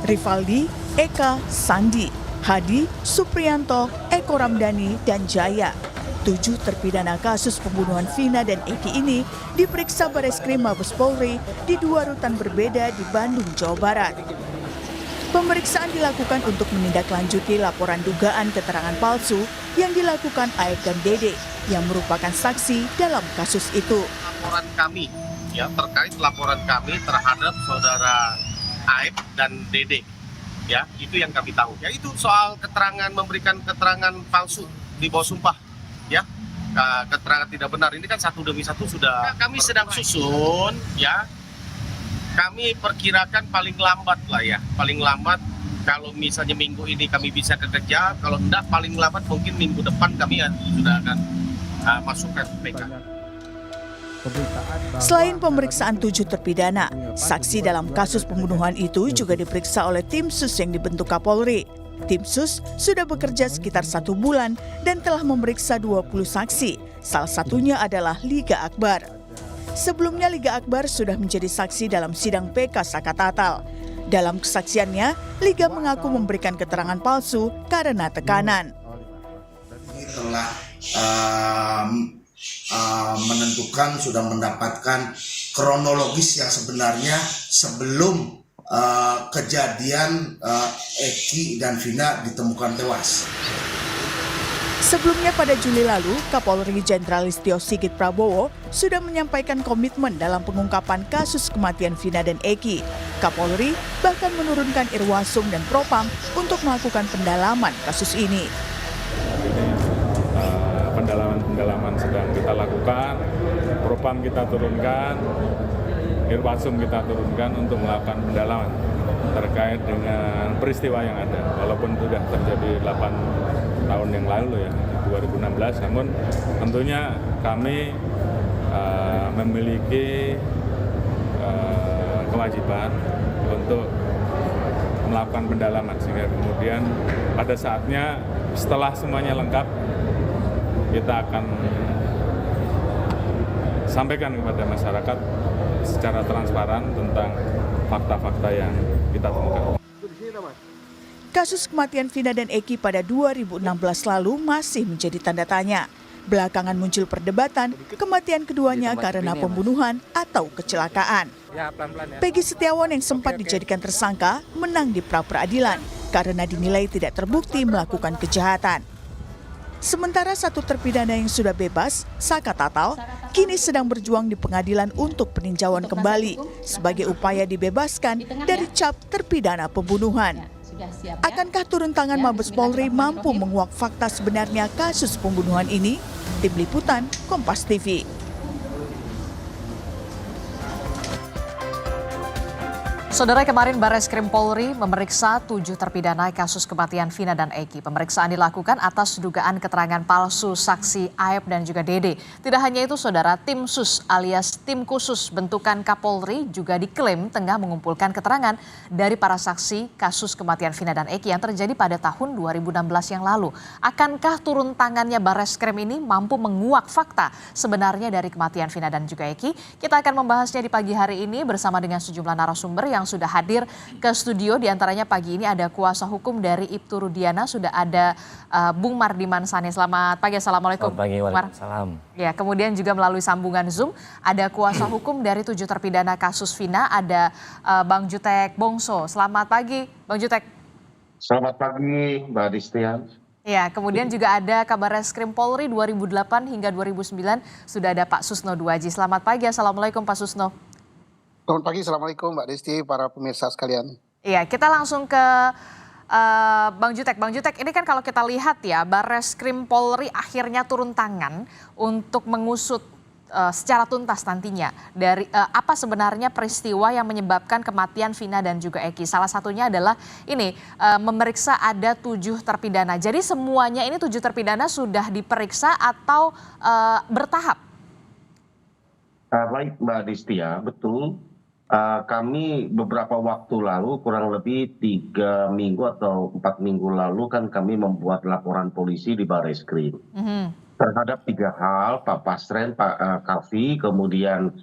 Rivaldi, Eka, Sandi, Hadi, Supriyanto, Eko Ramdhani, dan Jaya. 7 terpidana kasus pembunuhan Vina dan Eki ini diperiksa Bareskrim Mabes Polri di 2 rutan berbeda di Bandung, Jawa Barat. Pemeriksaan dilakukan untuk menindaklanjuti laporan dugaan keterangan palsu yang dilakukan Aep dan Dede yang merupakan saksi dalam kasus itu. Laporan kami ya terkait laporan kami terhadap saudara Aep dan Dede ya, itu yang kami tahu. Ya, itu soal keterangan, memberikan keterangan palsu di bawah sumpah ya, keterangan tidak benar. Ini kan satu demi satu sudah kami sedang susun ya. Kami perkirakan paling lambat lah ya, paling lambat kalau misalnya minggu ini kami bisa kerja, kalau enggak paling lambat mungkin minggu depan kami sudah akan masuk ke PK. Selain pemeriksaan 7 terpidana, saksi dalam kasus pembunuhan itu juga diperiksa oleh tim sus yang dibentuk Kapolri. Tim sus sudah bekerja sekitar 1 bulan dan telah memeriksa 20 saksi, salah satunya adalah Liga Akbar. Sebelumnya Liga Akbar sudah menjadi saksi dalam sidang PK Saka Tatal. Dalam kesaksiannya, Liga mengaku memberikan keterangan palsu karena tekanan. Telah menentukan, sudah mendapatkan kronologis yang sebenarnya sebelum kejadian Eki dan Vina ditemukan tewas. Sebelumnya pada Juli lalu, Kapolri Jenderal Listio Sigit Prabowo sudah menyampaikan komitmen dalam pengungkapan kasus kematian Vina dan Eki. Kapolri bahkan menurunkan Irwasum dan Propam untuk melakukan pendalaman kasus ini. Pendalaman sedang kita lakukan, Propam kita turunkan, Irwasum kita turunkan untuk melakukan pendalaman terkait dengan peristiwa yang ada. Walaupun sudah terjadi 8 tahun yang lalu ya, 2016, namun tentunya kami memiliki kewajiban untuk melakukan pendalaman sehingga kemudian pada saatnya setelah semuanya lengkap kita akan sampaikan kepada masyarakat secara transparan tentang fakta-fakta yang kita temukan. Kasus kematian Vina dan Eki pada 2016 lalu masih menjadi tanda tanya. Belakangan muncul perdebatan kematian keduanya karena pembunuhan atau kecelakaan. Peggy Setiawan yang sempat dijadikan tersangka menang di pra-peradilan karena dinilai tidak terbukti melakukan kejahatan. Sementara 1 terpidana yang sudah bebas, Saka Tatal, kini sedang berjuang di pengadilan untuk peninjauan kembali sebagai upaya dibebaskan dari cap terpidana pembunuhan. Akankah turun tangan Mabes Polri mampu menguak fakta sebenarnya kasus pembunuhan ini? Tim Liputan, Kompas TV. Saudara, kemarin Bareskrim Polri memeriksa 7 terpidana kasus kematian Vina dan Eki. Pemeriksaan dilakukan atas dugaan keterangan palsu saksi Aep dan juga Dede. Tidak hanya itu, saudara, tim sus alias tim khusus bentukan Kapolri juga diklaim tengah mengumpulkan keterangan dari para saksi kasus kematian Vina dan Eki yang terjadi pada tahun 2016 yang lalu. Akankah turun tangannya Bareskrim ini mampu menguak fakta sebenarnya dari kematian Vina dan juga Eki? Kita akan membahasnya di pagi hari ini bersama dengan sejumlah narasumber yang sudah hadir ke studio. Di antaranya pagi ini ada kuasa hukum dari Ibtu Rudiana, sudah ada Bung Mardiman Sani. Selamat pagi, assalamualaikum. Selamat pagi, waalaikumsalam. Ya, kemudian juga melalui sambungan Zoom ada kuasa hukum dari 7 terpidana kasus Vina, ada Bang Jutek Bongso. Selamat pagi, Bang Jutek. Selamat pagi, Mbak Distian. Ya, kemudian juga ada Kabareskrim Polri 2008 hingga 2009 sudah ada Pak Susno Duaji. Selamat pagi, assalamualaikum Pak Susno. Selamat pagi, assalamualaikum Mbak Desti, para pemirsa sekalian. Iya, kita langsung ke Bang Jutek. Bang Jutek, ini kan kalau kita lihat ya, Bareskrim Polri akhirnya turun tangan untuk mengusut secara tuntas nantinya dari apa sebenarnya peristiwa yang menyebabkan kematian Vina dan juga Eki. Salah satunya adalah ini memeriksa ada 7 terpidana. Jadi semuanya ini 7 terpidana sudah diperiksa atau bertahap? Baik Mbak Distia, betul. Kami beberapa waktu lalu, kurang lebih 3 minggu atau 4 minggu lalu kan kami membuat laporan polisi di Bareskrim terhadap 3 hal, Pak Pasren, Pak Kavi, kemudian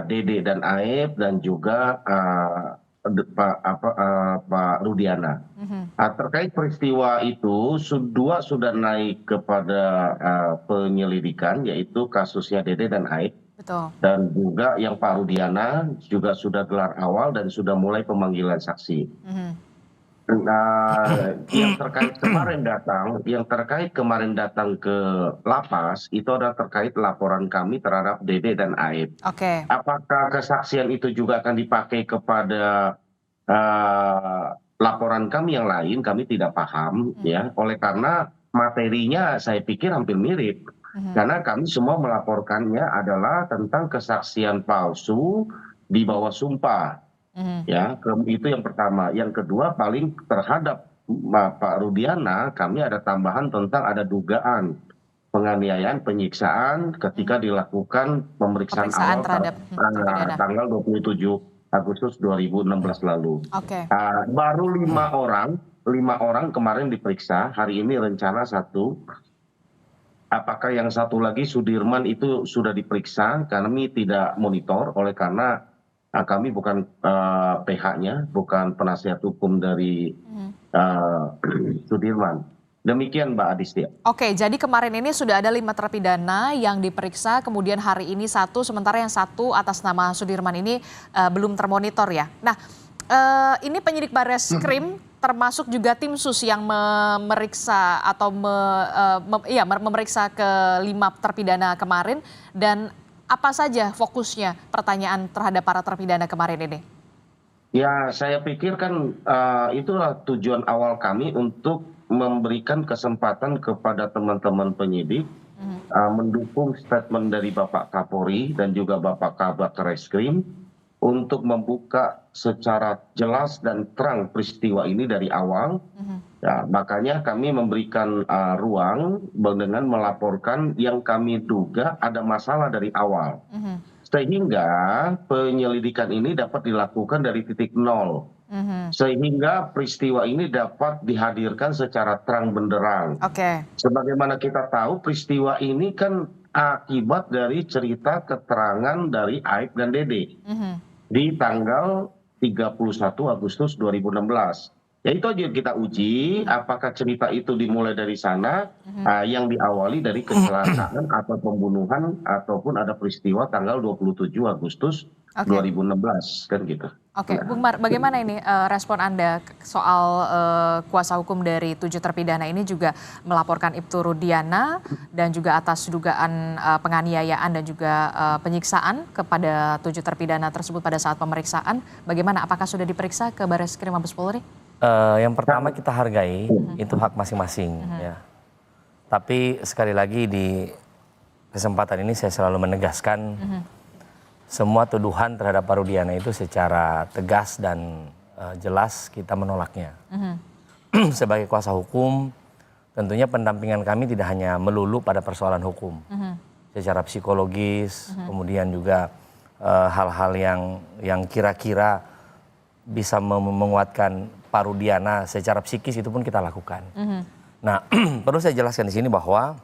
Dede dan Aep, dan juga Pak Rudiana. Terkait peristiwa itu, sudah naik kepada penyelidikan, yaitu kasusnya Dede dan Aib. Betul. Dan juga yang Pak Rudiana juga sudah gelar awal dan sudah mulai pemanggilan saksi. Nah, yang terkait kemarin datang ke lapas itu adalah terkait laporan kami terhadap Dede dan Aib. Oke. Apakah kesaksian itu juga akan dipakai kepada laporan kami yang lain? Kami tidak paham, ya. Oleh karena materinya saya pikir hampir mirip. Karena kami semua melaporkannya adalah tentang kesaksian palsu di bawah sumpah. Ya, itu yang pertama. Yang kedua, paling terhadap Pak Rudiana, kami ada tambahan tentang ada dugaan penganiayaan, penyiksaan ketika dilakukan pemeriksaan awal terhadap terpidana. tanggal 27 Agustus 2016 lalu. Oke. Baru 5 orang kemarin diperiksa. Hari ini rencana 1. Apakah yang satu lagi Sudirman itu sudah diperiksa? Kami tidak monitor, oleh karena kami bukan PH-nya, bukan penasihat hukum dari Sudirman. Demikian Mbak Adistia. Oke, jadi kemarin ini sudah ada 5 terpidana yang diperiksa, kemudian hari ini 1, sementara yang 1 atas nama Sudirman ini belum termonitor ya. Nah, ini penyidik Barreskrim termasuk juga tim sus yang memeriksa atau memeriksa ke 5 terpidana kemarin, dan apa saja fokusnya pertanyaan terhadap para terpidana kemarin ini? Ya, saya pikir kan itulah tujuan awal kami untuk memberikan kesempatan kepada teman-teman penyidik mendukung statement dari Bapak Kapolri dan juga Bapak Kabak Reskrim untuk membuka secara jelas dan terang peristiwa ini dari awal. Ya, makanya kami memberikan ruang dengan melaporkan yang kami duga ada masalah dari awal. Sehingga penyelidikan ini dapat dilakukan dari titik nol. Sehingga peristiwa ini dapat dihadirkan secara terang benderang. Sebagaimana kita tahu, peristiwa ini kan akibat dari cerita keterangan dari Aib dan Dede di tanggal 31 Agustus 2016. Ya itu aja kita uji, apakah cerita itu dimulai dari sana, yang diawali dari kecelakaan atau pembunuhan, ataupun ada peristiwa tanggal 27 Agustus 2016, kan gitu. Oke, Bung Mar, bagaimana ini respon Anda soal kuasa hukum dari 7 terpidana ini juga melaporkan Ibtu Rudiana dan juga atas dugaan penganiayaan dan juga penyiksaan kepada 7 terpidana tersebut pada saat pemeriksaan. Bagaimana? Apakah sudah diperiksa ke Barreskrim Mabes Polri? Yang pertama kita hargai itu hak masing-masing, ya. Tapi sekali lagi di kesempatan ini saya selalu menegaskan semua tuduhan terhadap Pak Rudiana itu secara tegas dan jelas kita menolaknya. Sebagai kuasa hukum, tentunya pendampingan kami tidak hanya melulu pada persoalan hukum, secara psikologis, kemudian juga hal-hal yang kira-kira bisa menguatkan Pak Rudiana secara psikis itu pun kita lakukan. Nah, perlu saya jelaskan di sini bahwa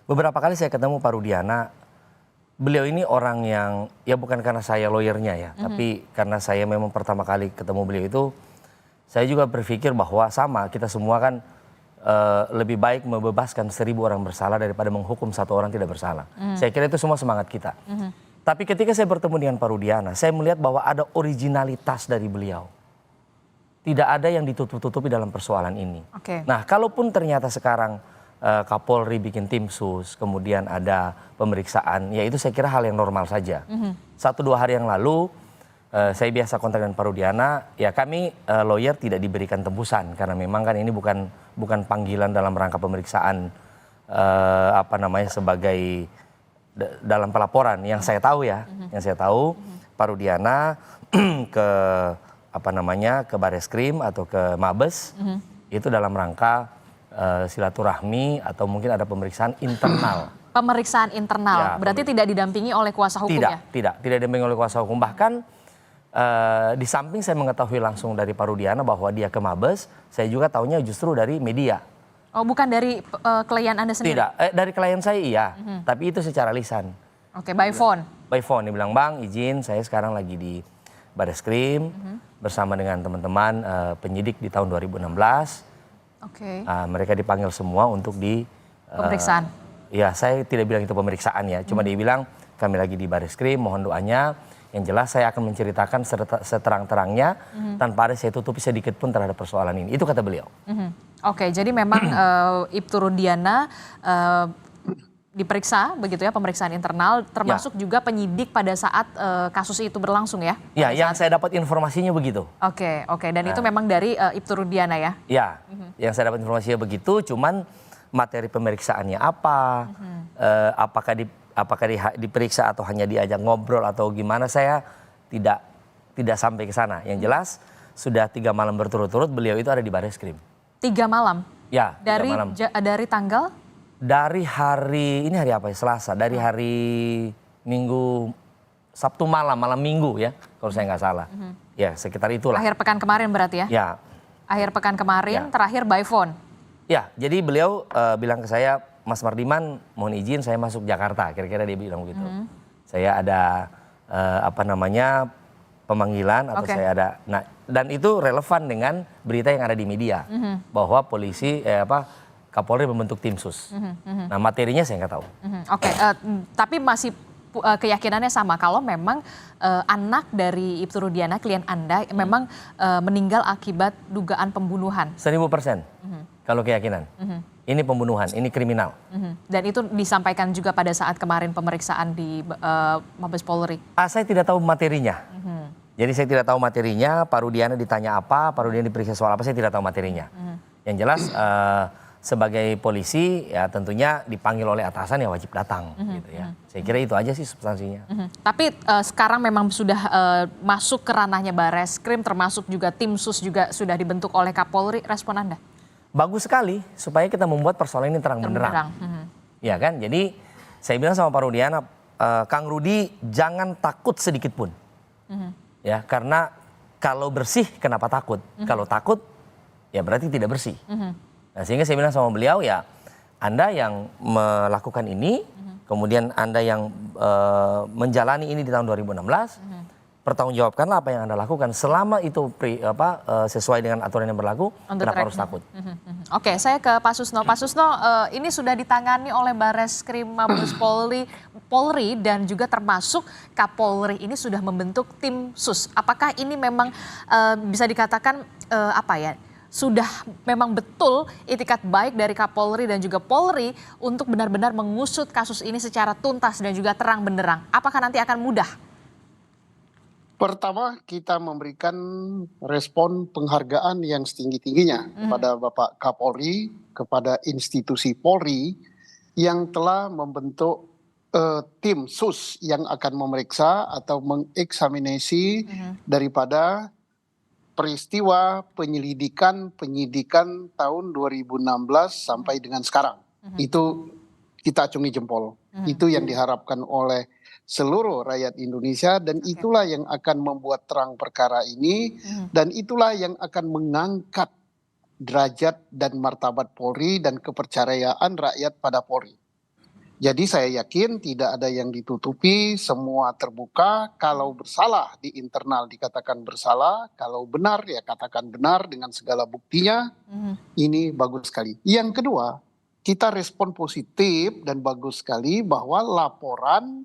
beberapa kali saya ketemu Pak Rudiana, beliau ini orang yang, ya bukan karena saya lawyernya ya, tapi karena saya memang pertama kali ketemu beliau itu, saya juga berpikir bahwa sama, kita semua kan lebih baik membebaskan 1000 orang bersalah daripada menghukum 1 orang tidak bersalah. Saya kira itu semua semangat kita. Tapi ketika saya bertemu dengan Pak Rudiana, saya melihat bahwa ada originalitas dari beliau. Tidak ada yang ditutup-tutupi dalam persoalan ini. Nah, kalaupun ternyata sekarang Kapolri bikin tim sus, kemudian ada pemeriksaan, ya itu saya kira hal yang normal saja. 1-2 hari yang lalu, saya biasa kontak dengan Pak Rudiana, ya kami lawyer tidak diberikan tembusan, karena memang kan ini bukan panggilan dalam rangka pemeriksaan, sebagai dalam pelaporan. Yang saya tahu ya, Pak Rudiana ke Barreskrim atau ke Mabes itu dalam rangka silaturahmi atau mungkin ada pemeriksaan internal. Pemeriksaan internal, ya, berarti tidak didampingi oleh kuasa hukumnya? Tidak didampingi oleh kuasa hukum. Bahkan di samping saya mengetahui langsung dari Pak Rudiana bahwa dia ke Mabes, saya juga tahunya justru dari media. Oh, bukan dari klien Anda sendiri? Tidak, dari klien saya iya, tapi itu secara lisan. Oke, by phone? By phone, dia bilang, Bang izin saya sekarang lagi di Bareskrim bersama dengan teman-teman penyidik di tahun 2016. Oke. Mereka dipanggil semua untuk Pemeriksaan. Ya, saya tidak bilang itu pemeriksaan ya, cuma dia bilang kami lagi di Bareskrim, mohon doanya. Yang jelas saya akan menceritakan seterang-terangnya tanpa ada saya tutupi sedikit pun terhadap persoalan ini. Itu kata beliau. Oke, jadi memang Ibtu Rudiana diperiksa begitu ya, pemeriksaan internal termasuk juga penyidik pada saat kasus itu berlangsung ya? Ya, yang saya dapat informasinya begitu. Oke, dan itu memang dari Ibtu Rudiana ya? Ya, yang saya dapat informasinya begitu, cuman materi pemeriksaannya apa, apakah diperiksa atau hanya diajak ngobrol atau gimana, saya tidak sampai ke sana. Yang jelas sudah 3 malam berturut-turut beliau itu ada di Bareskrim. 3 malam? Ya, 3 malam. Dari tanggal? Dari hari, ini hari apa ya, Selasa, dari hari Minggu, Sabtu malam Minggu ya, kalau saya nggak salah. Ya, sekitar itulah. Akhir pekan kemarin berarti ya? Ya. Akhir pekan kemarin, Ya. terakhir by phone? Ya, jadi beliau bilang ke saya, Mas Mardiman mohon izin saya masuk Jakarta, kira-kira dia bilang begitu. Saya ada pemanggilan atau saya ada, nah dan itu relevan dengan berita yang ada di media bahwa polisi Kapolri membentuk tim sus. Nah materinya saya nggak tahu. Oke, tapi masih keyakinannya sama kalau memang anak dari Ibtu Rudiana, klien Anda, memang meninggal akibat dugaan pembunuhan. 1000% kalau keyakinan. Ini pembunuhan, ini kriminal. Dan itu disampaikan juga pada saat kemarin pemeriksaan di Mabes Polri. Saya tidak tahu materinya. Jadi saya tidak tahu materinya, Pak Rudiana ditanya apa, Pak Rudiana diperiksa soal apa, saya tidak tahu materinya. Yang jelas sebagai polisi ya tentunya dipanggil oleh atasan ya wajib datang gitu ya. Saya kira itu aja sih substansinya. Tapi sekarang memang sudah masuk ke ranahnya Bareskrim, termasuk juga tim sus juga sudah dibentuk oleh Kapolri. Respon Anda? Bagus sekali supaya kita membuat persoalan ini terang benderang. Ya kan, jadi saya bilang sama Pak Rudiana, Kang Rudi jangan takut sedikit pun. Ya, karena kalau bersih kenapa takut? Kalau takut ya berarti tidak bersih. Nah, sehingga saya bilang sama beliau ya, Anda yang melakukan ini, kemudian Anda yang menjalani ini di tahun 2016, pertanggungjawabkanlah apa yang Anda lakukan. Selama itu sesuai dengan aturan yang berlaku, kenapa harus takut? Oke, saya ke Pak Susno. Pak Susno, ini sudah ditangani oleh Bareskrim Mabes Polri dan juga termasuk Kapolri ini sudah membentuk tim sus. Apakah ini memang bisa dikatakan sudah memang betul itikat baik dari Kapolri dan juga Polri untuk benar-benar mengusut kasus ini secara tuntas dan juga terang benderang? Apakah nanti akan mudah? Pertama, kita memberikan respon penghargaan yang setinggi-tingginya kepada Bapak Kapolri, kepada institusi Polri yang telah membentuk tim sus yang akan memeriksa atau mengeksaminasi daripada peristiwa penyidikan tahun 2016 sampai dengan sekarang. Itu kita acungi jempol. Itu yang diharapkan oleh seluruh rakyat Indonesia dan itulah yang akan membuat terang perkara ini dan itulah yang akan mengangkat derajat dan martabat Polri dan kepercayaan rakyat pada Polri. Jadi saya yakin tidak ada yang ditutupi, semua terbuka. Kalau bersalah di internal dikatakan bersalah, kalau benar ya katakan benar dengan segala buktinya. Ini bagus sekali. Yang kedua, kita respon positif dan bagus sekali bahwa laporan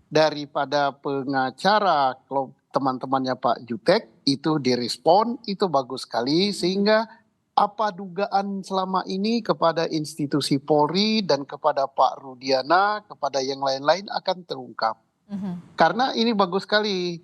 daripada pengacara teman-temannya Pak Jutek itu direspon, itu bagus sekali sehingga apa dugaan selama ini kepada institusi Polri dan kepada Pak Rudiana, kepada yang lain-lain akan terungkap. Karena ini bagus sekali.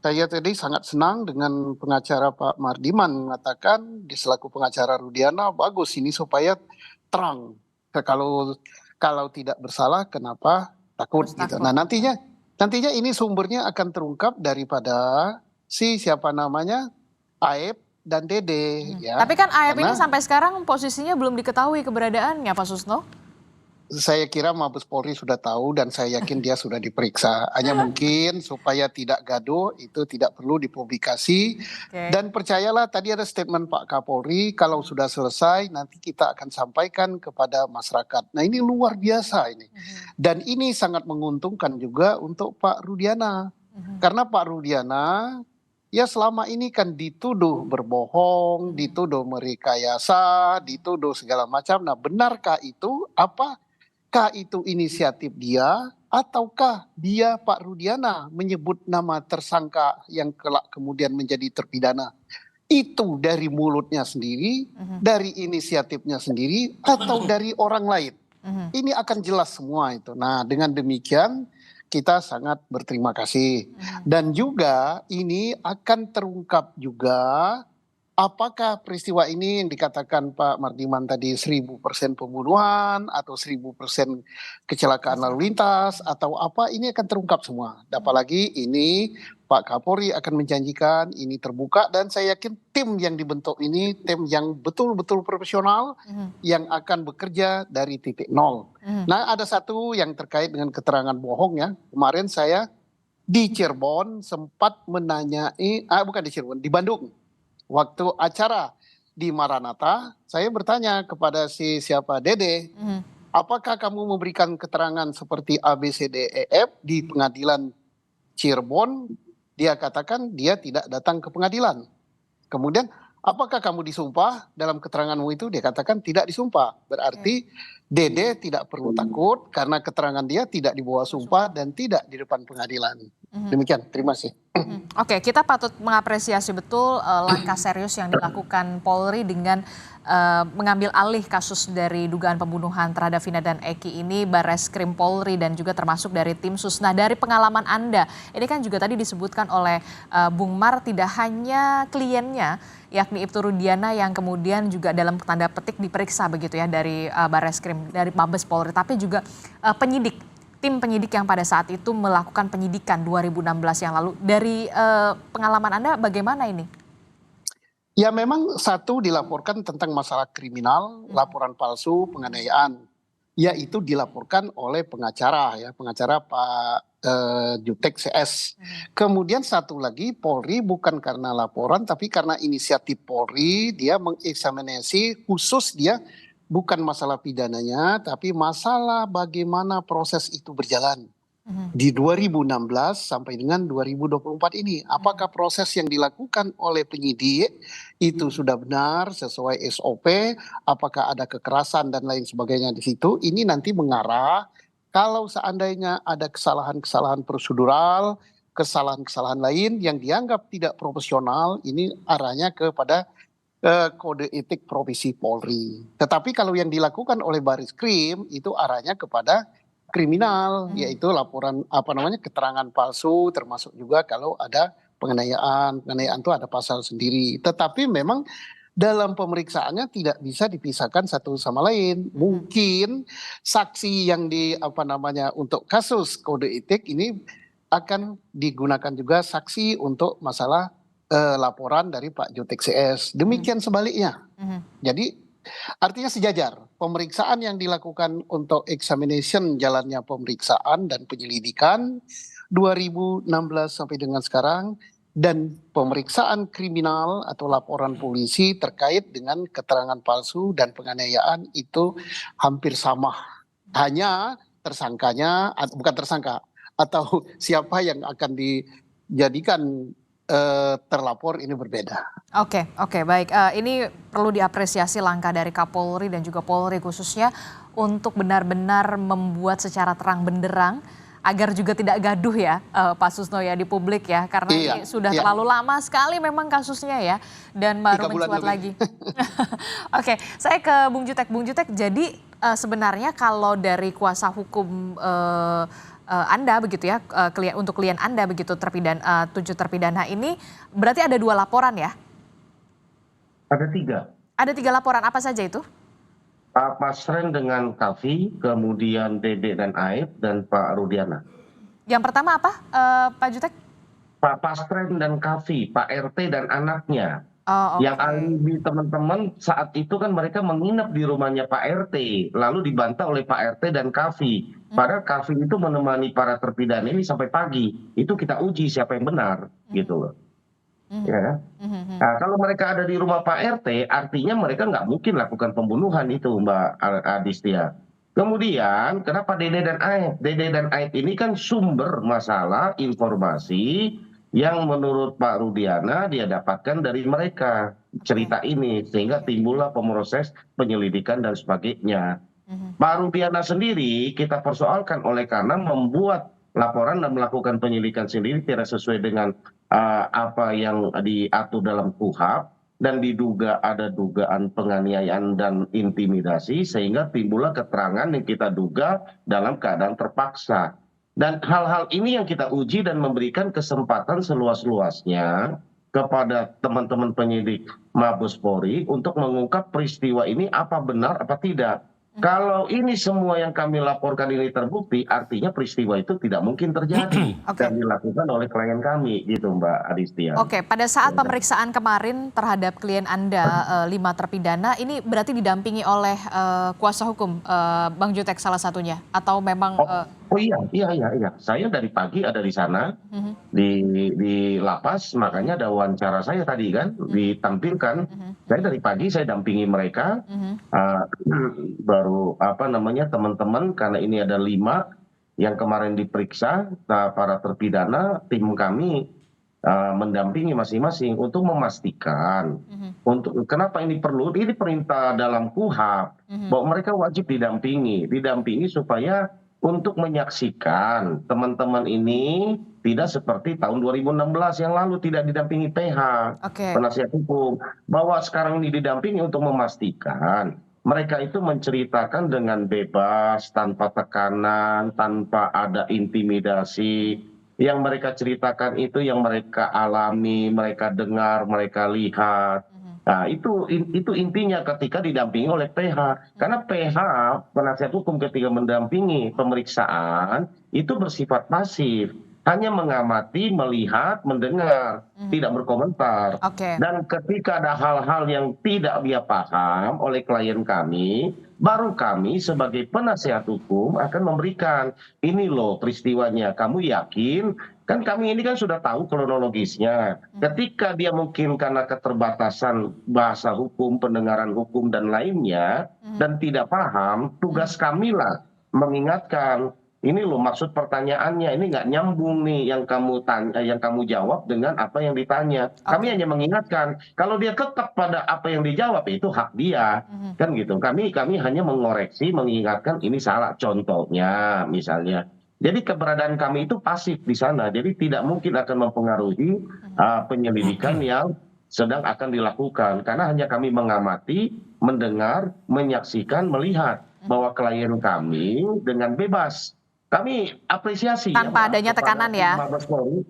Saya tadi sangat senang dengan pengacara Pak Mardiman mengatakan di selaku pengacara Rudiana bagus ini supaya terang. Kalau tidak bersalah kenapa takut gitu. Nah nantinya ini sumbernya akan terungkap daripada siapa namanya Aep dan Dede. Ya. Tapi kan Aep ini sampai sekarang posisinya belum diketahui keberadaannya, Pak Susno. Saya kira Mabes Polri sudah tahu dan saya yakin dia sudah diperiksa. Hanya mungkin supaya tidak gaduh itu tidak perlu dipublikasi. Dan percayalah tadi ada statement Pak Kapolri kalau sudah selesai nanti kita akan sampaikan kepada masyarakat. Nah ini luar biasa ini. Dan ini sangat menguntungkan juga untuk Pak Rudiana. Karena Pak Rudiana ya selama ini kan dituduh berbohong, dituduh merekayasa, dituduh segala macam. Nah, benarkah itu? Apakah itu inisiatif dia? Ataukah dia Pak Rudiana menyebut nama tersangka yang kelak kemudian menjadi terpidana? Itu dari mulutnya sendiri, dari inisiatifnya sendiri, atau dari orang lain? Ini akan jelas semua itu. Nah, dengan demikian kita sangat berterima kasih. Dan juga ini akan terungkap juga apakah peristiwa ini yang dikatakan Pak Mardiman tadi 1000% pembunuhan atau 1000% kecelakaan lalu lintas atau apa, ini akan terungkap semua. Apalagi ini Pak Kapolri akan menjanjikan ini terbuka, dan saya yakin tim yang dibentuk ini tim yang betul-betul profesional yang akan bekerja dari titik nol. Nah, ada satu yang terkait dengan keterangan bohong ya. Kemarin saya di Cirebon sempat menanyai, bukan di Cirebon, di Bandung. Waktu acara di Maranatha, saya bertanya kepada siapa Dede, apakah kamu memberikan keterangan seperti A, B, C, D, E, F di pengadilan Cirebon? Dia katakan dia tidak datang ke pengadilan. Kemudian, apakah kamu disumpah dalam keteranganmu itu? Dia katakan tidak disumpah. Berarti Dede tidak perlu takut karena keterangan dia tidak dibawa sumpah dan tidak di depan pengadilan. Demikian, terima kasih. Oke, kita patut mengapresiasi betul langkah serius yang dilakukan Polri dengan mengambil alih kasus dari dugaan pembunuhan terhadap Vina dan Eki ini, Barreskrim Polri dan juga termasuk dari tim sus. Nah, dari pengalaman Anda, ini kan juga tadi disebutkan oleh Bung Mar, tidak hanya kliennya yakni Ibtu Rudiana yang kemudian juga dalam tanda petik diperiksa begitu ya dari Barreskrim, dari Mabes Polri, tapi juga tim penyidik yang pada saat itu melakukan penyidikan 2016 yang lalu. Dari pengalaman Anda bagaimana ini? Ya, memang satu dilaporkan tentang masalah kriminal, laporan palsu, penganiayaan. Yaitu dilaporkan oleh pengacara ya, pengacara Pak Jutek CS. Kemudian satu lagi, Polri bukan karena laporan tapi karena inisiatif Polri, dia mengeksaminasi khusus, dia bukan masalah pidananya tapi masalah bagaimana proses itu berjalan. Di 2016 sampai dengan 2024 ini, apakah proses yang dilakukan oleh penyidik itu sudah benar sesuai SOP, apakah ada kekerasan dan lain sebagainya di situ. Ini nanti mengarah kalau seandainya ada kesalahan-kesalahan prosedural, kesalahan-kesalahan lain yang dianggap tidak profesional, ini arahnya kepada kode etik profesi Polri. Tetapi kalau yang dilakukan oleh Barreskrim itu arahnya kepada kriminal, yaitu laporan keterangan palsu, termasuk juga kalau ada penganiayaan itu ada pasal sendiri. Tetapi memang dalam pemeriksaannya tidak bisa dipisahkan satu sama lain. Mungkin saksi yang untuk kasus kode etik ini akan digunakan juga saksi untuk masalah laporan dari Pak Jutek CS. Demikian sebaliknya. Jadi artinya sejajar. Pemeriksaan yang dilakukan untuk examination jalannya pemeriksaan dan penyelidikan 2016 sampai dengan sekarang, dan pemeriksaan kriminal atau laporan polisi terkait dengan keterangan palsu dan penganiayaan itu hampir sama. Hanya tersangkanya, bukan tersangka, atau siapa yang akan dijadikan terlapor ini berbeda. Oke, baik. Ini perlu diapresiasi langkah dari Kapolri dan juga Polri khususnya untuk benar-benar membuat secara terang benderang agar juga tidak gaduh ya Pak Susno ya di publik ya, karena ini sudah terlalu lama sekali memang kasusnya ya, dan baru mencuat lagi. Oke, saya ke Bung Jutek. Bung Jutek, jadi sebenarnya kalau dari kuasa hukum Anda begitu ya, untuk klien Anda begitu 7 terpidana ini, berarti ada 2 laporan ya? Ada 3. Ada 3 laporan, apa saja itu? Pak Pasren dengan Kavi, kemudian Dede dan Aib, dan Pak Rudiana. Yang pertama apa, Pak Jutek? Pak Pasren dan Kavi, Pak RT dan anaknya. Oh, Yang alibi teman-teman saat itu kan mereka menginap di rumahnya Pak RT, lalu dibantah oleh Pak RT dan Kavi. Padahal Kavi itu menemani para terpidana ini sampai pagi. Itu kita uji siapa yang benar, gitu loh. Ya. Nah, kalau mereka ada di rumah Pak RT, artinya mereka nggak mungkin lakukan pembunuhan itu, Mbak Adistia. Kemudian, kenapa Dede dan Aib? Dede dan Aib ini kan sumber masalah informasi yang menurut Pak Rudiana dia dapatkan dari mereka cerita ini, sehingga timbullah proses penyelidikan dan sebagainya. Pak Rudiana sendiri kita persoalkan oleh karena membuat laporan dan melakukan penyelidikan sendiri tidak sesuai dengan apa yang diatur dalam KUHP, dan diduga ada dugaan penganiayaan dan intimidasi, sehingga timbullah keterangan yang kita duga dalam keadaan terpaksa. Dan hal-hal ini yang kita uji dan memberikan kesempatan seluas-luasnya kepada teman-teman penyidik Mabes Polri untuk mengungkap peristiwa ini apa benar apa tidak. Kalau ini semua yang kami laporkan ini terbukti, artinya peristiwa itu tidak mungkin terjadi dan dilakukan oleh klien kami, gitu Mbak Adistia. Oke, pada saat pemeriksaan kemarin terhadap klien Anda 5 terpidana, ini berarti didampingi oleh kuasa hukum Bang Jutek salah satunya, atau memang? Oh iya. Saya dari pagi ada di sana di lapas, makanya ada wawancara saya tadi kan ditampilkan. Saya dari pagi saya dampingi mereka, baru teman-teman karena ini ada 5 yang kemarin diperiksa, para terpidana, tim kami mendampingi masing-masing untuk memastikan untuk kenapa ini perlu, ini perintah dalam KUHP bahwa mereka wajib didampingi supaya untuk menyaksikan teman-teman ini tidak seperti tahun 2016 yang lalu tidak didampingi PH, penasihat hukum, bahwa sekarang ini didampingi untuk memastikan mereka itu menceritakan dengan bebas, tanpa tekanan, tanpa ada intimidasi. Yang mereka ceritakan itu yang mereka alami, mereka dengar, mereka lihat. Nah, itu intinya ketika didampingi oleh PH. Karena PH, penasihat hukum ketika mendampingi pemeriksaan, itu bersifat pasif. Hanya mengamati, melihat, mendengar, tidak berkomentar. Dan ketika ada hal-hal yang tidak dia paham oleh klien kami, baru kami sebagai penasihat hukum akan memberikan, ini loh peristiwanya, kamu yakin? Kan kami ini kan sudah tahu kronologisnya. Ketika dia mungkin karena keterbatasan bahasa hukum, pendengaran hukum dan lainnya, dan tidak paham, tugas kami lah mengingatkan, ini loh maksud pertanyaannya, ini nggak nyambung nih yang kamu tanya, yang kamu jawab dengan apa yang ditanya. Kami hanya mengingatkan, kalau dia tetap pada apa yang dijawab itu hak dia, kan gitu. Kami hanya mengoreksi, mengingatkan ini salah, contohnya misalnya. Jadi keberadaan kami itu pasif di sana, jadi tidak mungkin akan mempengaruhi penyelidikan yang sedang akan dilakukan, karena hanya kami mengamati, mendengar, menyaksikan, melihat bahwa klien kami dengan bebas. Kami apresiasi tanpa adanya tekanan ya. Mabes Polri.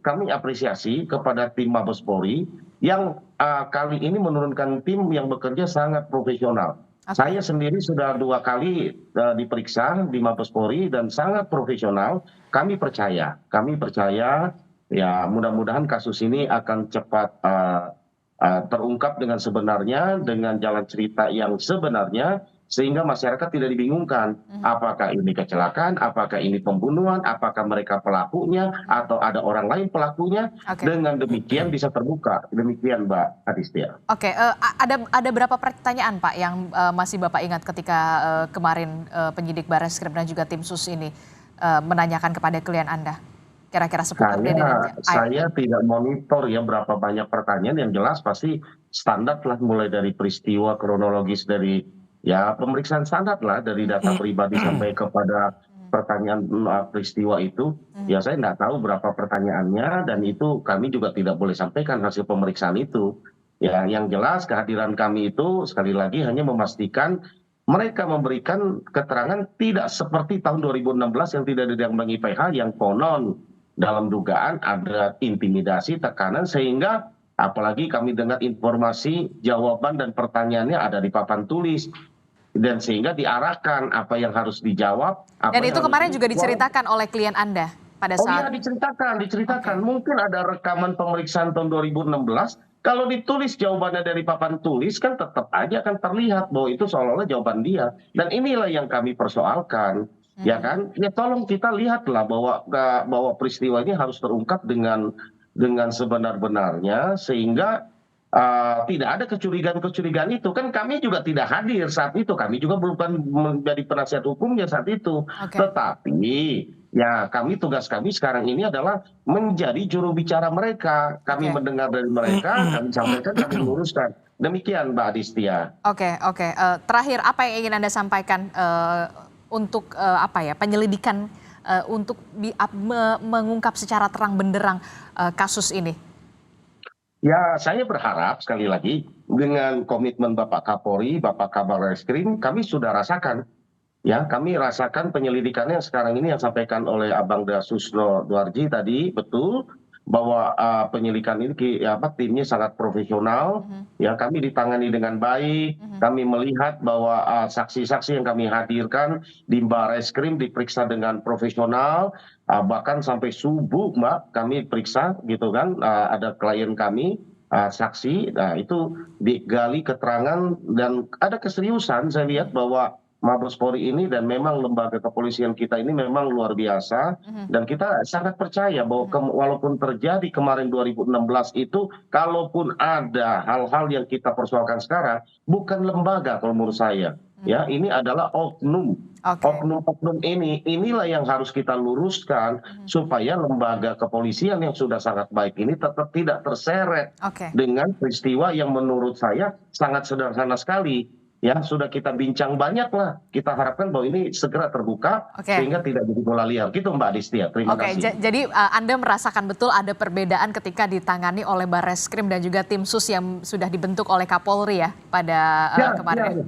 Kami apresiasi kepada tim Mabes Polri yang kali ini menurunkan tim yang bekerja sangat profesional. Saya sendiri sudah 2 kali diperiksa di Mabes Polri dan sangat profesional. Kami percaya ya mudah-mudahan kasus ini akan cepat terungkap dengan sebenarnya, dengan jalan cerita yang sebenarnya, sehingga masyarakat tidak dibingungkan apakah ini kecelakaan, apakah ini pembunuhan, apakah mereka pelakunya atau ada orang lain pelakunya. Dengan demikian bisa terbuka. Demikian Mbak Adistia. Ada berapa pertanyaan Pak yang masih Bapak ingat ketika kemarin penyidik Barreskrim dan juga tim sus ini menanyakan kepada klien Anda? Kira-kira seputar saya tidak monitor ya berapa banyak pertanyaan, yang jelas pasti standar lah, mulai dari peristiwa kronologis, dari ya pemeriksaan standar lah, dari data pribadi sampai kepada pertanyaan peristiwa itu. Ya saya nggak tahu berapa pertanyaannya, dan itu kami juga tidak boleh sampaikan hasil pemeriksaan itu. Ya yang jelas kehadiran kami itu sekali lagi hanya memastikan mereka memberikan keterangan tidak seperti tahun 2016 yang tidak didampingi PH, yang konon dalam dugaan ada intimidasi, tekanan, sehingga apalagi kami dengar informasi jawaban dan pertanyaannya ada di papan tulis, dan sehingga diarahkan apa yang harus dijawab. Dan itu kemarin juga diceritakan oleh klien Anda pada saat? Oh iya, diceritakan. Mungkin ada rekaman pemeriksaan tahun 2016. Kalau ditulis jawabannya dari papan tulis, kan tetap aja akan terlihat bahwa itu seolah-olah jawaban dia. Dan inilah yang kami persoalkan. Ya kan, ya tolong kita lihatlah bahwa peristiwa ini harus terungkap dengan sebenar-benarnya, sehingga tidak ada kecurigaan itu. Kan kami juga tidak hadir saat itu, kami juga bukan menjadi penasihat hukumnya saat itu. Tetapi Ya, tugas kami sekarang ini adalah menjadi juru bicara mereka. Kami Oke. mendengar dari mereka, kami sampaikan, kami luruskan. Demikian Mbak Adistia. Oke. Terakhir, apa yang ingin Anda sampaikan untuk penyelidikan untuk mengungkap secara terang benderang kasus ini? Ya, saya berharap sekali lagi dengan komitmen Bapak Kapolri, Bapak Kabar Reskrim, kami sudah rasakan. Ya, kami rasakan penyelidikannya sekarang ini yang sampaikan oleh Abang Dasusno Duarji tadi, betul bahwa penyelidikan ini timnya sangat profesional. Ya, kami ditangani dengan baik. Kami melihat bahwa saksi-saksi yang kami hadirkan di Barreskrim diperiksa dengan profesional. Bahkan sampai subuh, Mbak, kami periksa gitu kan. Ada klien kami saksi, itu digali keterangan dan ada keseriusan. Saya lihat bahwa Mabes Polri ini dan memang lembaga kepolisian kita ini memang luar biasa dan kita sangat percaya bahwa walaupun terjadi kemarin 2016 itu, kalaupun ada hal-hal yang kita persoalkan sekarang, bukan lembaga kalau menurut saya. Ya, ini adalah oknum. Oknum-oknum inilah yang harus kita luruskan supaya lembaga kepolisian yang sudah sangat baik ini tetap tidak terseret dengan peristiwa yang menurut saya sangat sederhana sekali. Ya, sudah kita bincang banyak lah. Kita harapkan bahwa ini segera terbuka sehingga tidak jadi bola liar. Gitu Mbak Adistia, terima kasih. Jadi Anda merasakan betul ada perbedaan ketika ditangani oleh Barreskrim dan juga tim sus yang sudah dibentuk oleh Kapolri ya pada kemarin?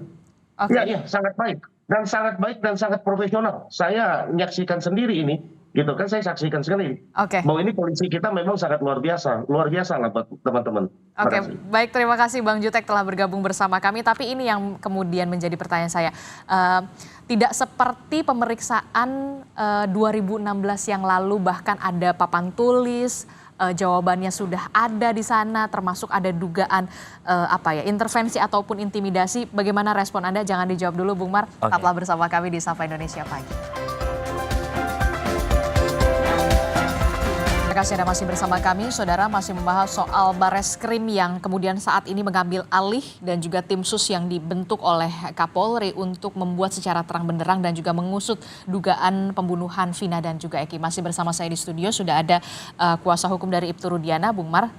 Ya, sangat baik. Dan sangat profesional. Saya menyaksikan sendiri ini. Gitu kan, saya saksikan sekali bahwa ini polisi kita memang sangat luar biasa lah buat teman-teman. Baik, terima kasih Bang Jutek telah bergabung bersama kami. Tapi ini yang kemudian menjadi pertanyaan saya, tidak seperti pemeriksaan 2016 yang lalu, bahkan ada papan tulis, jawabannya sudah ada di sana, termasuk ada dugaan intervensi ataupun intimidasi. Bagaimana respon Anda? Jangan dijawab dulu, Bung Mar. Tetaplah bersama kami di Sapa Indonesia Pagi. Terima kasih Anda masih bersama kami. Saudara, masih membahas soal Barreskrim yang kemudian saat ini mengambil alih dan juga tim sus yang dibentuk oleh Kapolri untuk membuat secara terang benderang dan juga mengusut dugaan pembunuhan Vina dan juga Eki. Masih bersama saya di studio sudah ada kuasa hukum dari Ibtu Rudiana, Bung Mar.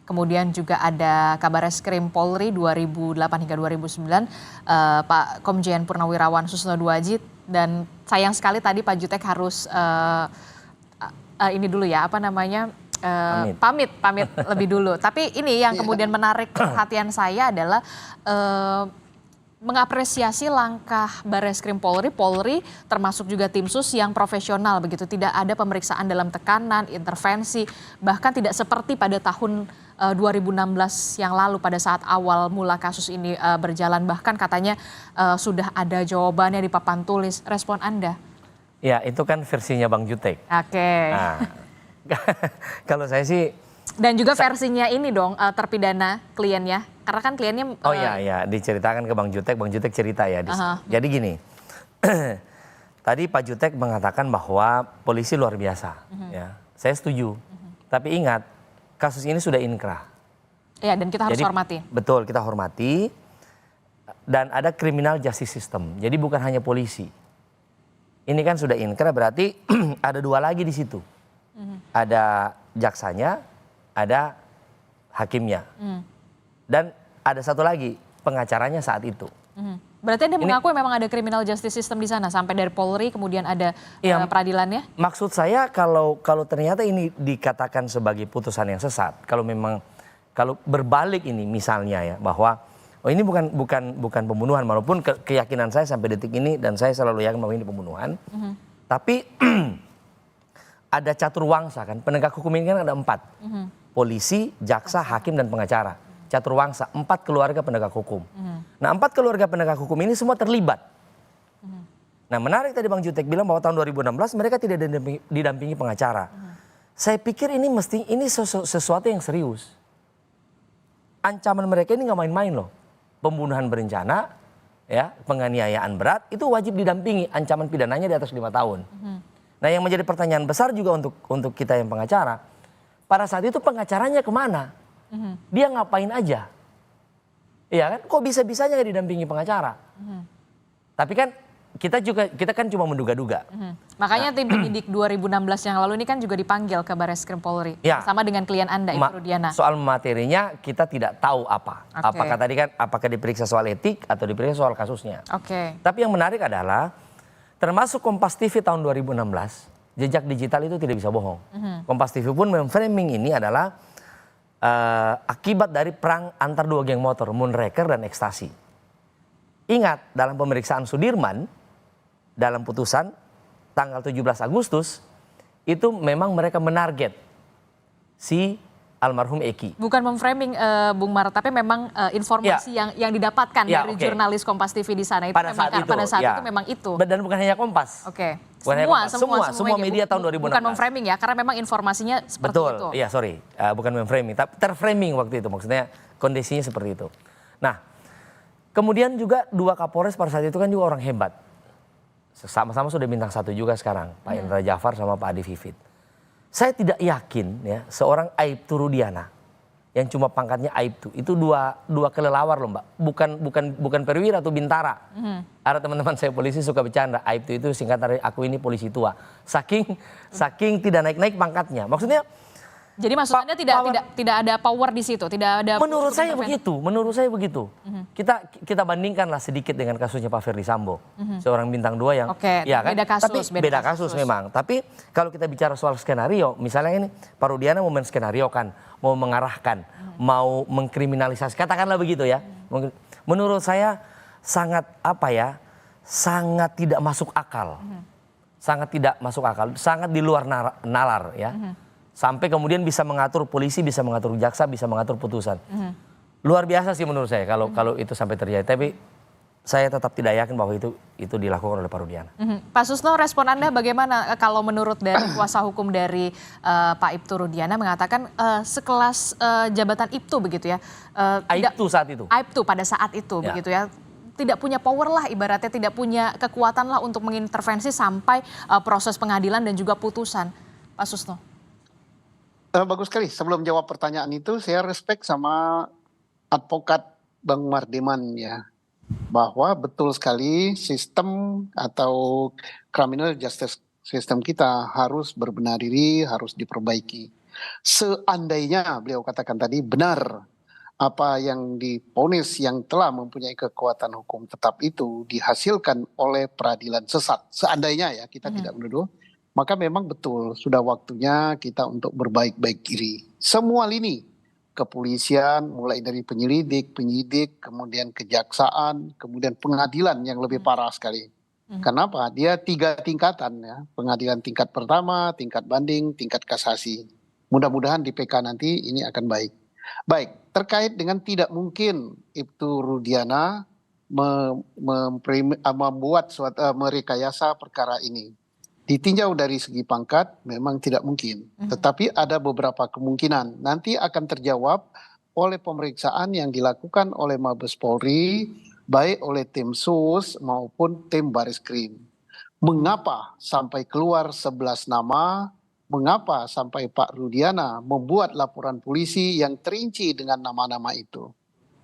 Kemudian juga ada Kabarreskrim Polri 2008 hingga 2009, Pak Komjen Purnawirawan Susno Duaji. Dan sayang sekali tadi Pak Jutek harus ini dulu ya, pamit lebih dulu. Tapi ini yang kemudian menarik perhatian saya adalah mengapresiasi langkah Barreskrim Polri termasuk juga tim sus yang profesional begitu. Tidak ada pemeriksaan dalam tekanan, intervensi, bahkan tidak seperti pada tahun 2016 yang lalu pada saat awal mula kasus ini berjalan. Bahkan katanya sudah ada jawabannya di papan tulis. Respon Anda? Ya, itu kan versinya Bang Jutek. Nah, kalau saya sih. Dan juga versinya ini dong, terpidana kliennya. Karena kan kliennya. Oh iya, diceritakan ke Bang Jutek cerita ya. Jadi gini, tadi Pak Jutek mengatakan bahwa polisi luar biasa. Ya, saya setuju. Tapi ingat, kasus ini sudah inkrah. Ya, dan kita harus hormati. Betul, kita hormati. Dan ada criminal justice system. Jadi bukan hanya polisi. Ini kan sudah inkrah, berarti ada dua lagi di situ. Ada jaksanya, ada hakimnya. Dan ada satu lagi, pengacaranya saat itu. Berarti Anda mengakui memang ada criminal justice system di sana, sampai dari Polri kemudian ada peradilannya? Maksud saya kalau ternyata ini dikatakan sebagai putusan yang sesat, kalau berbalik ini misalnya ya, bahwa ini bukan pembunuhan, walaupun keyakinan saya sampai detik ini dan saya selalu yakin bahwa ini pembunuhan. Tapi ada caturwangsa kan, penegak hukum ini kan ada 4. Polisi, jaksa, hakim dan pengacara. Caturwangsa, 4 keluarga penegak hukum. Nah, 4 keluarga penegak hukum ini semua terlibat. Nah, menarik tadi Bang Jutek bilang bahwa tahun 2016 mereka tidak didampingi pengacara. Saya pikir ini sesuatu yang serius. Ancaman mereka ini nggak main-main loh. Pembunuhan berencana, ya, penganiayaan berat, itu wajib didampingi, ancaman pidananya di atas 5 tahun. Nah, yang menjadi pertanyaan besar juga untuk kita yang pengacara, pada saat itu pengacaranya kemana? Dia ngapain aja? Iya kan, kok bisa-bisanya nggak didampingi pengacara? Tapi kan kita kan cuma menduga-duga. Makanya tim penyidik 2016 yang lalu ini kan juga dipanggil ke Barreskrim Polri. Ya. Sama dengan klien Anda, Ibu Rudiana. Soal materinya kita tidak tahu apa. Oke. Apakah tadi kan apakah diperiksa soal etik atau diperiksa soal kasusnya. Oke. Tapi yang menarik adalah termasuk Kompas TV tahun 2016, jejak digital itu tidak bisa bohong. Kompas TV pun memframing ini adalah akibat dari perang antar dua geng motor, Moonraker dan Ekstasi. Ingat, dalam pemeriksaan Sudirman, dalam putusan tanggal 17 Agustus, itu memang mereka menarget si almarhum Eki. Bukan memframing Bung Mar, tapi memang informasi yang didapatkan dari jurnalis Kompas TV di sana itu pada memang saat itu, itu memang itu. Dan bukan hanya Kompas. Oke. Bukan hanya Kompas, semua media tahun 2016. Bukan memframing ya, karena memang informasinya seperti Betul, itu. iya sorry, bukan memframing, tapi terframing waktu itu, maksudnya kondisinya seperti itu. Nah, kemudian juga dua Kapolres pada saat itu kan juga orang hebat. Sama-sama sudah bintang 1 juga sekarang, Pak Indra Jafar sama Pak Adi Vivit. Saya tidak yakin ya seorang Aibtu Rudiana yang cuma pangkatnya Aibtu itu dua kelelawar loh Mbak, bukan perwira atau bintara. Ada teman-teman saya polisi suka bercanda, Aibtu itu singkatan dari aku ini polisi tua. Saking tidak naik-naik pangkatnya. Maksudnya jadi maksud Anda tidak ada power di situ, tidak ada. Menurut saya begitu. Kita bandingkanlah sedikit dengan kasusnya Pak Ferdi Sambo, seorang bintang 2 yang ya kan, beda kasus memang. Tapi kalau kita bicara soal skenario, misalnya ini Pak Rudiana mau menskenariokan, mau mengarahkan, mau mengkriminalisasi, katakanlah begitu ya. Menurut saya sangat sangat tidak masuk akal, sangat di luar nalar ya. Sampai kemudian bisa mengatur polisi, bisa mengatur jaksa, bisa mengatur putusan. Luar biasa sih menurut saya kalau itu sampai terjadi. Tapi saya tetap tidak yakin bahwa itu dilakukan oleh Pak Rudiana. Pak Susno, respon Anda bagaimana kalau menurut dari kuasa hukum dari Pak Ibtu Rudiana mengatakan sekelas jabatan Ibtu begitu ya? Aibtu saat itu. Aibtu pada saat itu begitu ya? Tidak punya power lah ibaratnya, tidak punya kekuatan lah untuk mengintervensi sampai proses pengadilan dan juga putusan. Pak Susno. Bagus sekali. Sebelum jawab pertanyaan itu, saya respect sama advokat Bang Mardiman ya. Bahwa betul sekali sistem atau criminal justice system kita harus berbenah diri, harus diperbaiki. Seandainya beliau katakan tadi benar apa yang divonis yang telah mempunyai kekuatan hukum tetap itu dihasilkan oleh peradilan sesat. Seandainya ya, kita tidak menuduh. Maka memang betul sudah waktunya kita untuk berbaik-baik diri. Semua lini, kepolisian, mulai dari penyidik, kemudian kejaksaan, kemudian pengadilan yang lebih parah sekali. Kenapa? Dia 3 tingkatan ya, pengadilan tingkat pertama, tingkat banding, tingkat kasasi. Mudah-mudahan di PK nanti ini akan baik. Baik, terkait dengan tidak mungkin Ibtu Rudiana membuat merekayasa perkara ini. Ditinjau dari segi pangkat memang tidak mungkin. Tetapi ada beberapa kemungkinan. Nanti akan terjawab oleh pemeriksaan yang dilakukan oleh Mabes Polri, baik oleh tim SUS maupun tim Barreskrim. Mengapa sampai keluar 11 nama, mengapa sampai Pak Rudiana membuat laporan polisi yang terinci dengan nama-nama itu.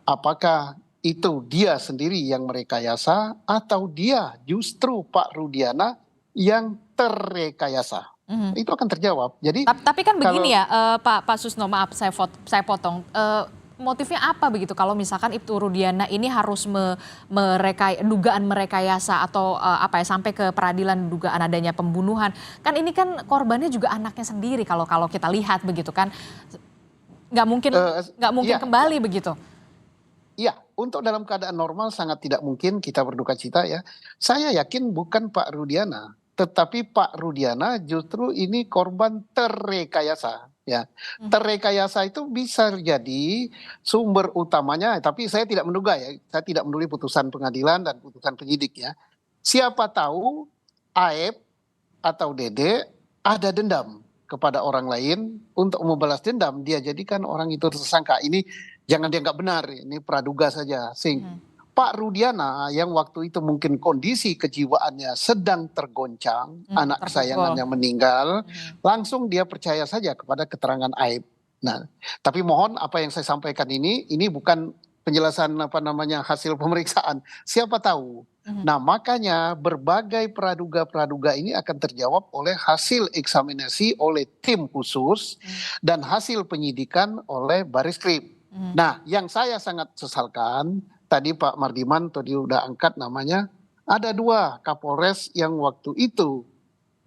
Apakah itu dia sendiri yang merekayasa atau dia justru Pak Rudiana yang terrekayasa. Itu akan terjawab. Jadi tapi kan begini ya Pak Susno, maaf saya potong. Motifnya apa begitu kalau misalkan Ibtu Rudiana ini harus dugaan merekayasa atau sampai ke peradilan dugaan adanya pembunuhan. Kan ini kan korbannya juga anaknya sendiri kalau kita lihat begitu kan. Nggak mungkin kembali begitu. Iya, untuk dalam keadaan normal sangat tidak mungkin kita berduka cita ya. Saya yakin bukan Pak Rudiana, tetapi Pak Rudiana justru ini korban terrekayasa. Ya, terrekayasa itu bisa jadi sumber utamanya, tapi saya tidak menduga ya, saya tidak peduli putusan pengadilan dan putusan penyidik ya. Siapa tahu Aep atau Dede ada dendam kepada orang lain, untuk membalas dendam dia jadikan orang itu tersangka. Ini jangan dianggap benar, ini praduga saja. Pak Rudiana yang waktu itu mungkin kondisi kejiwaannya sedang tergoncang, anak kesayangannya meninggal, langsung dia percaya saja kepada keterangan Aib. Nah, tapi mohon apa yang saya sampaikan ini bukan penjelasan hasil pemeriksaan. Siapa tahu Nah, makanya berbagai praduga-praduga ini akan terjawab oleh hasil eksaminasi oleh tim khusus dan hasil penyidikan oleh Bareskrim. Nah, yang saya sangat sesalkan, tadi Pak Mardiman tadi udah angkat namanya, ada 2 Kapolres yang waktu itu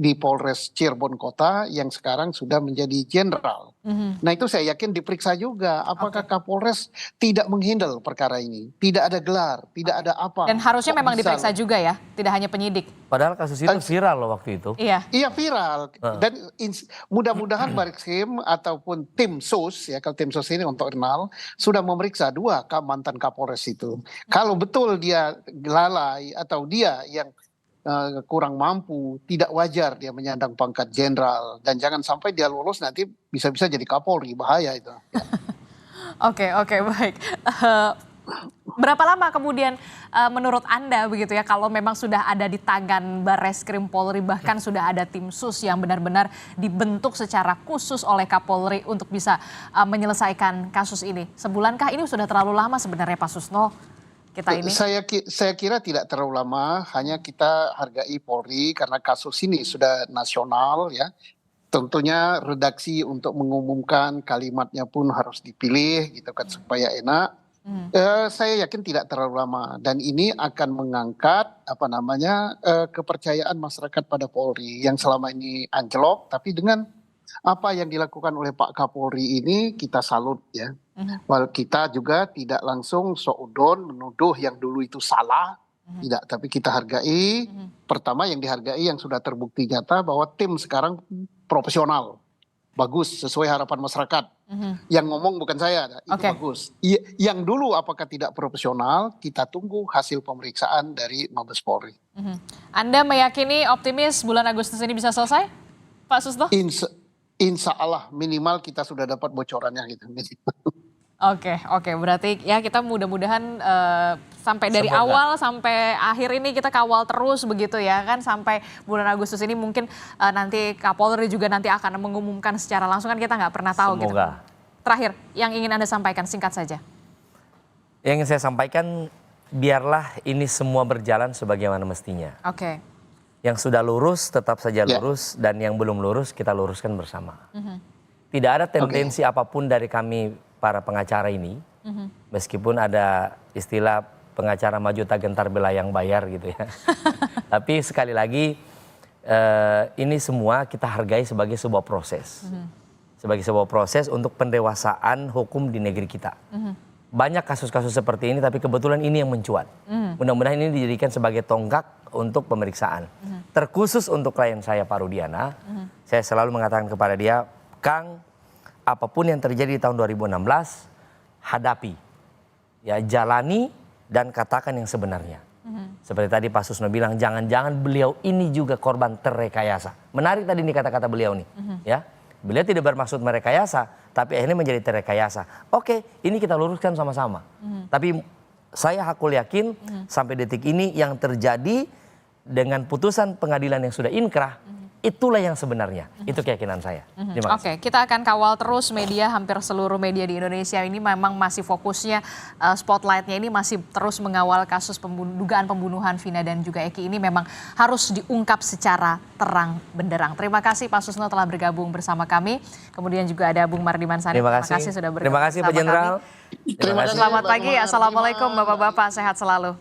di Polres Cirebon Kota yang sekarang sudah menjadi jenderal. Nah, itu saya yakin diperiksa juga apakah Kapolres tidak menghandle perkara ini, tidak ada gelar, tidak ada apa. Dan harusnya Kok memang bisa diperiksa loh? juga ya, tidak hanya penyidik. Padahal kasus itu viral loh waktu itu. Iya. Iya, viral. Dan mudah-mudahan Bareskrim ataupun tim SUS, ya kalau tim SUS ini untuk internal, sudah memeriksa 2 mantan Kapolres itu. Kalau betul dia lalai atau dia yang kurang mampu, tidak wajar dia menyandang pangkat jenderal, dan jangan sampai dia lulus nanti bisa-bisa jadi Kapolri, bahaya itu. Oke, baik. Berapa lama kemudian menurut Anda begitu ya, kalau memang sudah ada di tangan Bareskrim Polri, bahkan sudah ada tim SUS yang benar-benar dibentuk secara khusus oleh Kapolri untuk bisa menyelesaikan kasus ini? Sebulankah ini sudah terlalu lama sebenarnya Pak Susno? Kita ini? Saya kira tidak terlalu lama, hanya kita hargai Polri karena kasus ini sudah nasional ya. Tentunya redaksi untuk mengumumkan kalimatnya pun harus dipilih gitu kan supaya enak. Saya yakin tidak terlalu lama dan ini akan mengangkat kepercayaan masyarakat pada Polri yang selama ini anjlok, tapi dengan apa yang dilakukan oleh Pak Kapolri ini kita salut ya. Walau kita juga tidak langsung soudon menuduh yang dulu itu salah, tidak, tapi kita hargai. Pertama yang dihargai yang sudah terbukti nyata bahwa tim sekarang profesional, bagus sesuai harapan masyarakat. Yang ngomong bukan saya, itu bagus. Yang dulu apakah tidak profesional, kita tunggu hasil pemeriksaan dari Mabes Polri. Anda meyakini optimis bulan Agustus ini bisa selesai, Pak Susno? Insya Allah minimal kita sudah dapat bocorannya gitu. Oke, berarti ya kita mudah-mudahan sampai dari awal sampai akhir ini kita kawal terus begitu ya kan, sampai bulan Agustus ini mungkin nanti Kapolri juga nanti akan mengumumkan secara langsung, kan kita nggak pernah tahu. Semoga. Gitu. Terakhir, yang ingin Anda sampaikan singkat saja. Yang ingin saya sampaikan, biarlah ini semua berjalan sebagaimana mestinya. Oke. Yang sudah lurus tetap saja lurus, dan yang belum lurus kita luruskan bersama. Tidak ada tendensi apapun dari kami para pengacara ini, meskipun ada istilah pengacara maju tak gentar belayang bayar gitu ya. Tapi sekali lagi ini semua kita hargai sebagai sebuah proses. Sebagai sebuah proses untuk pendewasaan hukum di negeri kita. Banyak kasus-kasus seperti ini, tapi kebetulan ini yang mencuat. Mudah-mudahan ini dijadikan sebagai tonggak untuk pemeriksaan. Terkhusus untuk klien saya Pak Rudiana, saya selalu mengatakan kepada dia, Kang, apapun yang terjadi di tahun 2016, hadapi, ya jalani dan katakan yang sebenarnya. Seperti tadi Pak Susno bilang, jangan-jangan beliau ini juga korban terrekayasa. Menarik tadi nih kata-kata beliau nih, ya. Beliau tidak bermaksud merekayasa, tapi akhirnya menjadi terrekayasa. Oke, ini kita luruskan sama-sama. Tapi saya hakul yakin sampai detik ini yang terjadi dengan putusan pengadilan yang sudah inkrah, itulah yang sebenarnya. Itu keyakinan saya. Terima kasih. Oke, kita akan kawal terus media, hampir seluruh media di Indonesia ini memang masih fokusnya, spotlightnya ini masih terus mengawal kasus dugaan pembunuhan Vina dan juga Eki ini memang harus diungkap secara terang benderang. Terima kasih Pak Susno telah bergabung bersama kami. Kemudian juga ada Bung Mardiman Sani. Terima kasih. Sudah bergabung Terima kasih Pak Jenderal. Selamat pagi, Assalamualaikum Bapak-Bapak, sehat selalu.